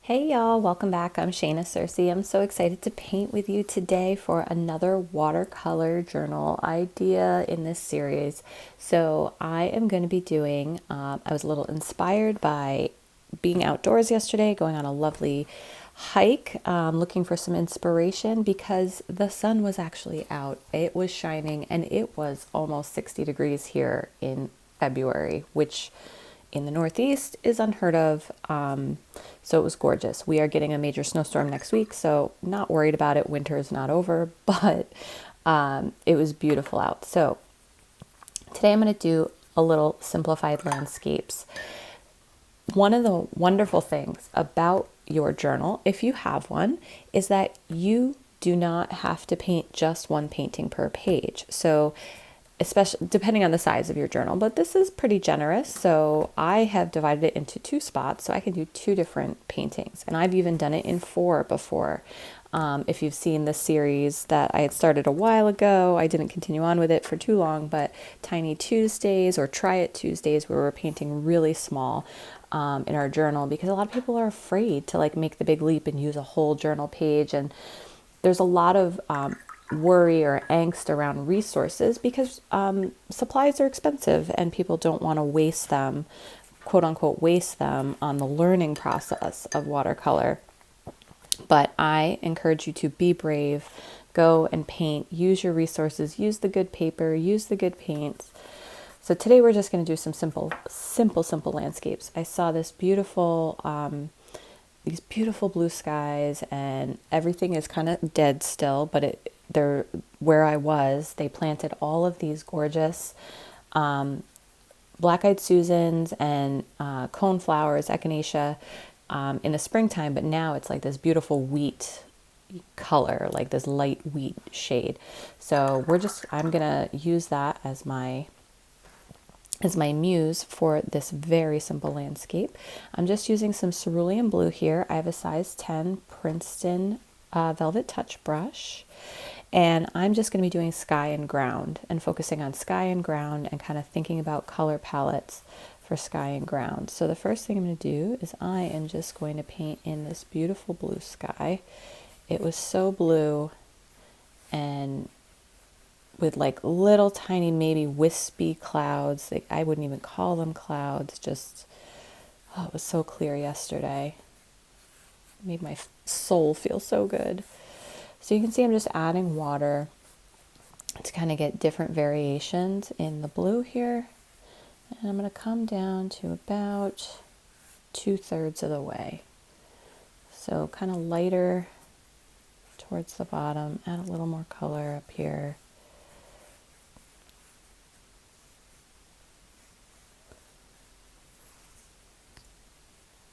Hey y'all, welcome back. I'm Shayna Cersei. I'm so excited to paint with you today for another watercolor journal idea in this series. So I am going to be doing, I was a little inspired by being outdoors yesterday, going on a lovely hike, looking for some inspiration because the sun was actually out. It was shining and it was almost 60 degrees here in February, which in the Northeast is unheard of. So it was gorgeous. We are getting a major snowstorm next week, so not worried about it. Winter is not over, but it was beautiful out. So today I'm going to do a little simplified landscapes. One of the wonderful things about your journal, if you have one, is that you do not have to paint just one painting per page. So especially depending on the size of your journal, but this is pretty generous. So I have divided it into two spots so I can do two different paintings. And I've even done it in four before. If you've seen the series that I had started a while ago, I didn't continue on with it for too long, but Tiny Tuesdays or Try It Tuesdays, where we're painting really small in our journal, because a lot of people are afraid to like make the big leap and use a whole journal page. And there's a lot of worry or angst around resources because supplies are expensive and people don't want to waste them, quote unquote, waste them on the learning process of watercolor. But I encourage you to be brave, go and paint, use your resources, use the good paper, use the good paints. So today we're just going to do some simple landscapes. I saw this beautiful these beautiful blue skies, and everything is kind of dead still, but they're where I was. They planted all of these gorgeous black-eyed Susans and coneflowers, echinacea, in the springtime, but now it's like this beautiful wheat color, like this light wheat shade. So I'm gonna use that as my muse for this very simple landscape. I'm just using some cerulean blue here. I have a size 10 Princeton Velvet Touch brush, and I'm just going to be doing sky and ground and focusing on sky and ground and kind of thinking about color palettes for sky and ground. So the first thing I'm going to do is I am just going to paint in this beautiful blue sky. It was so blue and with like little tiny maybe wispy clouds. Like, I wouldn't even call them clouds, just it was so clear yesterday. It made my soul feel so good. So you can see I'm just adding water to kind of get different variations in the blue here. And I'm going to come down to about 2/3 of the way. So kind of lighter towards the bottom, add a little more color up here.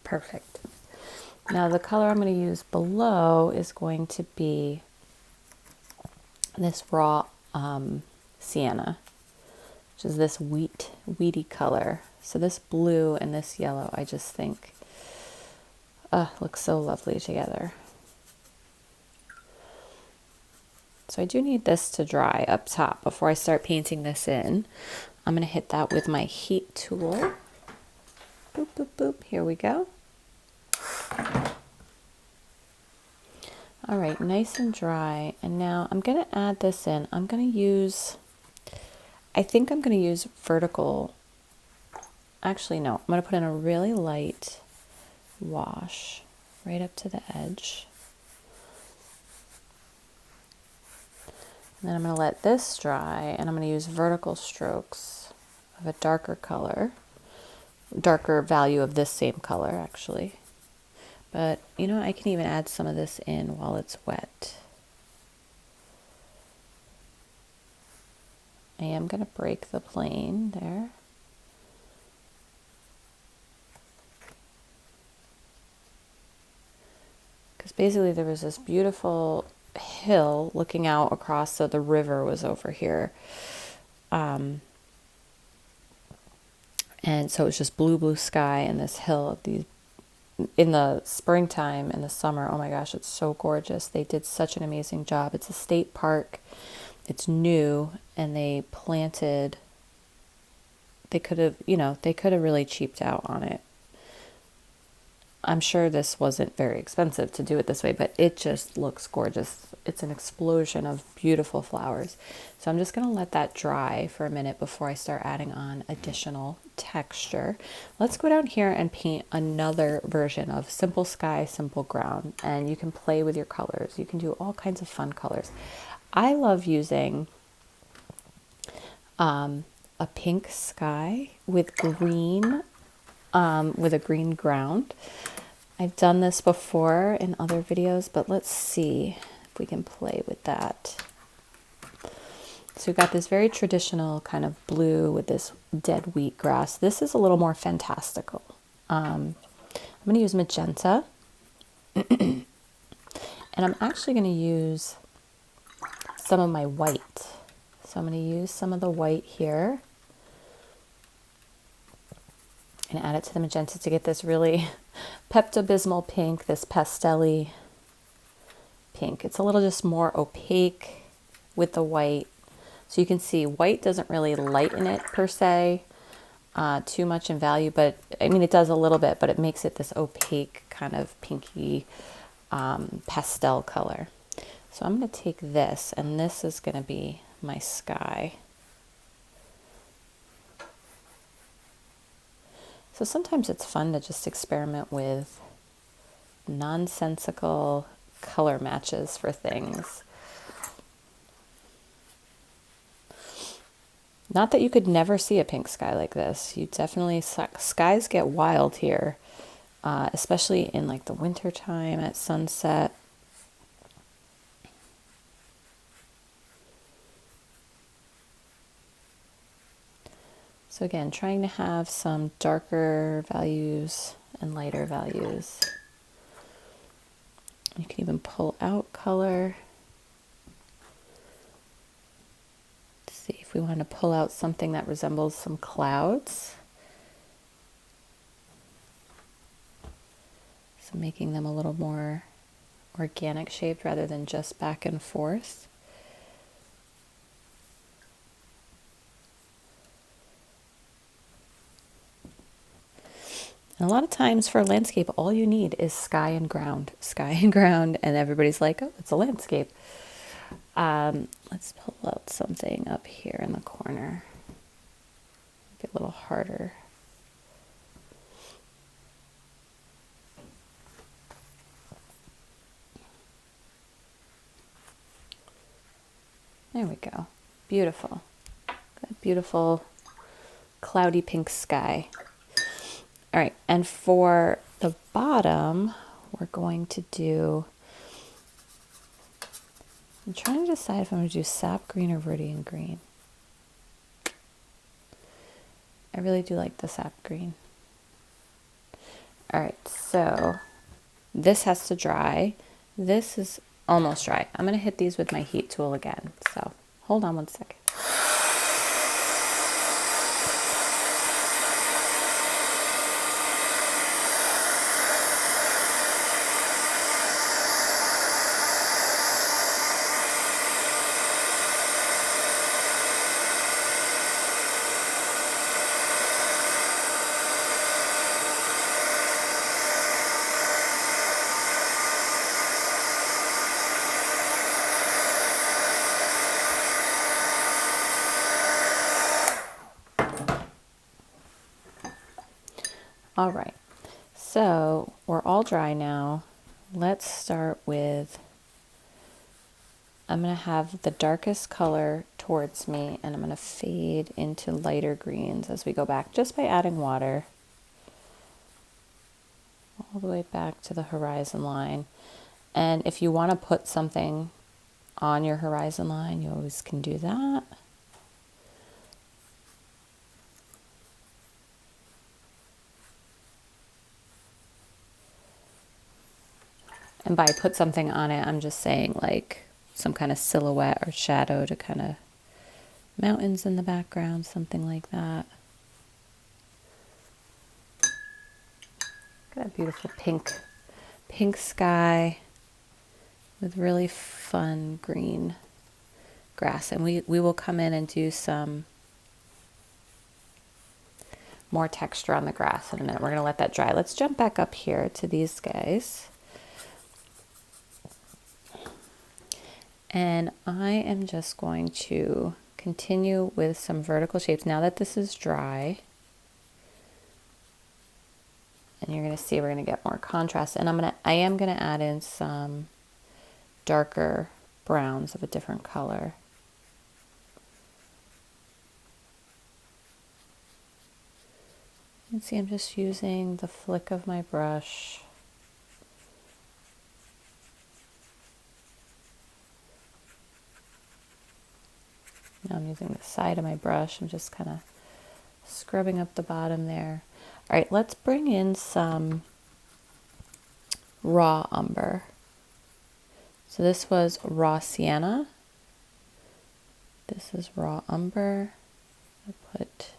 Perfect. Now the color I'm going to use below is going to be this raw sienna, which is this wheaty color. So this blue and this yellow, I just think looks so lovely together. So I do need this to dry up top before I start painting this in. I'm going to hit that with my heat tool. Boop, boop, boop. Here we go. All right, nice and dry. And now I'm going to add this in. I think I'm going to use vertical. Actually, no, I'm going to put in a really light wash right up to the edge. And then I'm going to let this dry, and I'm going to use vertical strokes of a darker color, darker value of this same color actually. But I can even add some of this in while it's wet. I am going to break the plane there. Because basically there was this beautiful hill looking out across, so the river was over here. And so it was just blue sky and this hill. In the springtime and the summer, oh my gosh, it's so gorgeous. They did such an amazing job. It's a state park. It's new, and they could have really cheaped out on it. I'm sure this wasn't very expensive to do it this way, but it just looks gorgeous. It's an explosion of beautiful flowers. So I'm just going to let that dry for a minute before I start adding on additional texture. Let's go down here and paint another version of Simple Sky, Simple Ground, and you can play with your colors. You can do all kinds of fun colors. I love using a pink sky with green, with a green ground. I've done this before in other videos, but let's see if we can play with that. So we've got this very traditional kind of blue with this dead wheatgrass. This is a little more fantastical. I'm going to use magenta, and I'm actually going to use some of my white. So I'm going to use some of the white here and add it to the magenta to get this really Pepto-Bismol pink, this pastel-y pink. It's a little just more opaque with the white. So you can see white doesn't really lighten it per se too much in value, but I mean it does a little bit, but it makes it this opaque kind of pinky pastel color. So I'm going to take this, and this is going to be my sky. So sometimes it's fun to just experiment with nonsensical color matches for things. Not that you could never see a pink sky like this. You definitely, skies get wild here, especially in like the winter time at sunset. So again, trying to have some darker values and lighter values. You can even pull out color. See if we want to pull out something that resembles some clouds. So making them a little more organic shaped rather than just back and forth. And a lot of times for a landscape, all you need is sky and ground, and everybody's like, oh, it's a landscape. Let's pull out something up here in the corner. Make it a little harder. There we go. Beautiful. Got beautiful cloudy pink sky. All right, and for the bottom, we're going to do, I'm trying to decide if I'm going to do sap green or Viridian green. I really do like the sap green. All right, so this has to dry. This is almost dry. I'm going to hit these with my heat tool again. So hold on one second. All right, so we're all dry now. Let's start with, I'm going to have the darkest color towards me, and I'm going to fade into lighter greens as we go back, just by adding water all the way back to the horizon line. And if you want to put something on your horizon line, you always can do that. And by put something on it, I'm just saying like some kind of silhouette or shadow to kind of mountains in the background, something like that. Got a beautiful pink sky with really fun green grass. And we will come in and do some more texture on the grass in a minute. We're going to let that dry. Let's jump back up here to these guys. And I am just going to continue with some vertical shapes now that this is dry. And you're going to see we're going to get more contrast. And I am going to add in some darker browns of a different color. You can see I'm just using the flick of my brush. Now I'm using the side of my brush. I'm just kind of scrubbing up the bottom there. All right, let's bring in some raw umber. So this was raw sienna. This is raw umber. I put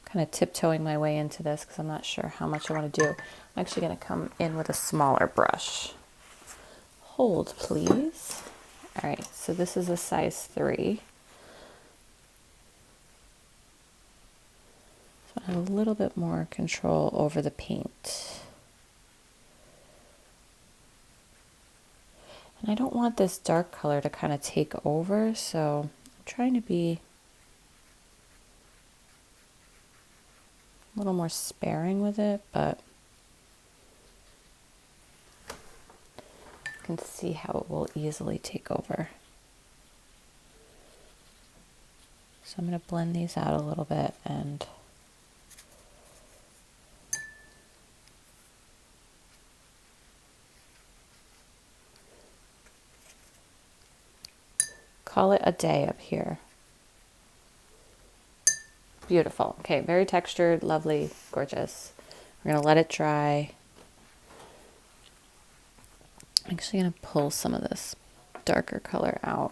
kind of tiptoeing my way into this because I'm not sure how much I want to do. I'm actually going to come in with a smaller brush. Hold, please. All right, so this is a size 3. So I have a little bit more control over the paint. And I don't want this dark color to kind of take over, so I'm trying to be a little more sparing with it, but you can see how it will easily take over. So I'm going to blend these out a little bit and call it a day up here. Beautiful. Okay, very textured, lovely, gorgeous. We're going to let it dry. I'm actually going to pull some of this darker color out.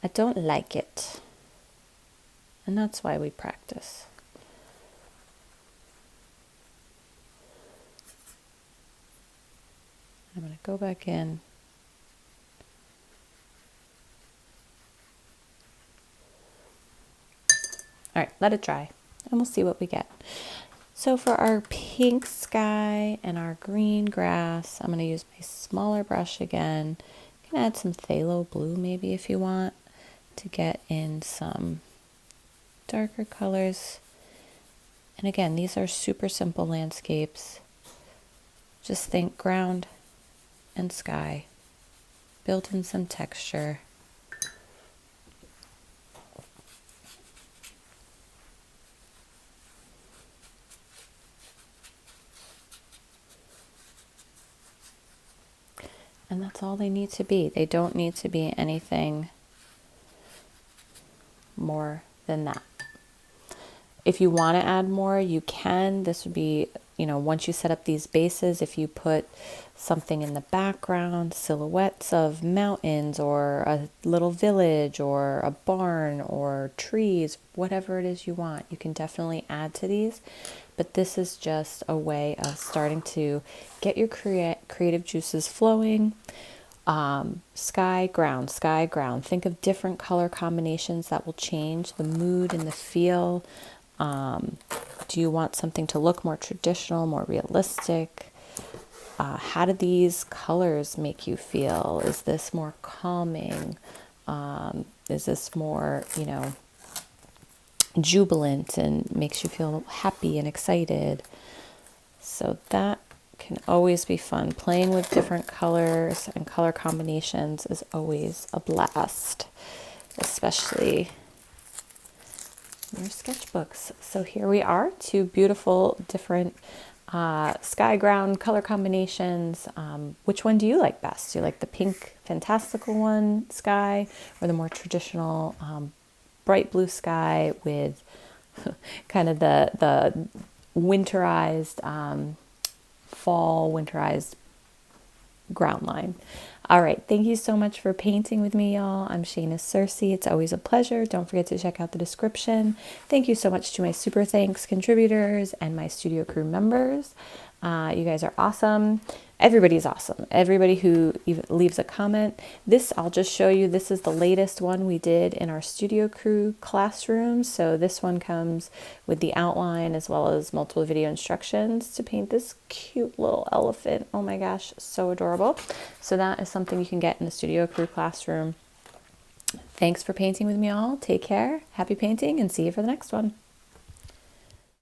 I don't like it. And that's why we practice. I'm going to go back in. All right, let it dry and we'll see what we get. So for our pink sky and our green grass, I'm going to use my smaller brush again. You can add some phthalo blue maybe if you want to get in some darker colors. And again, these are super simple landscapes. Just think ground and sky. Build in some texture. And that's all they need to be. They don't need to be anything more than that. If you want to add more, you can. This would be, once you set up these bases, if you put something in the background, silhouettes of mountains or a little village or a barn or trees, whatever it is you want, you can definitely add to these. But this is just a way of starting to get your creative juices flowing. Sky, ground, sky, ground. Think of different color combinations that will change the mood and the feel. Do you want something to look more traditional, more realistic? How do these colors make you feel? Is this more calming? Is this more, jubilant and makes you feel happy and excited? So that can always be fun. Playing with different colors and color combinations is always a blast, especially in your sketchbooks. So here we are, 2 beautiful different sky ground color combinations. Which one do you like best? Do you like the pink fantastical one, sky, or the more traditional bright blue sky with kind of the winterized fall winterized ground line? All right, thank you so much for painting with me, y'all. I'm Shayna Cersei. It's always a pleasure. Don't forget to check out the description. Thank you so much to my super thanks contributors and my studio crew members. You guys are awesome. everybody's awesome. Everybody who leaves a comment. This, I'll just show you, this is the latest one we did in our studio crew classroom. So this one comes with the outline as well as multiple video instructions to paint this cute little elephant. Oh my gosh, so adorable. So that is something you can get in the studio crew classroom. Thanks for painting with me all. Take care, happy painting, and see you for the next one.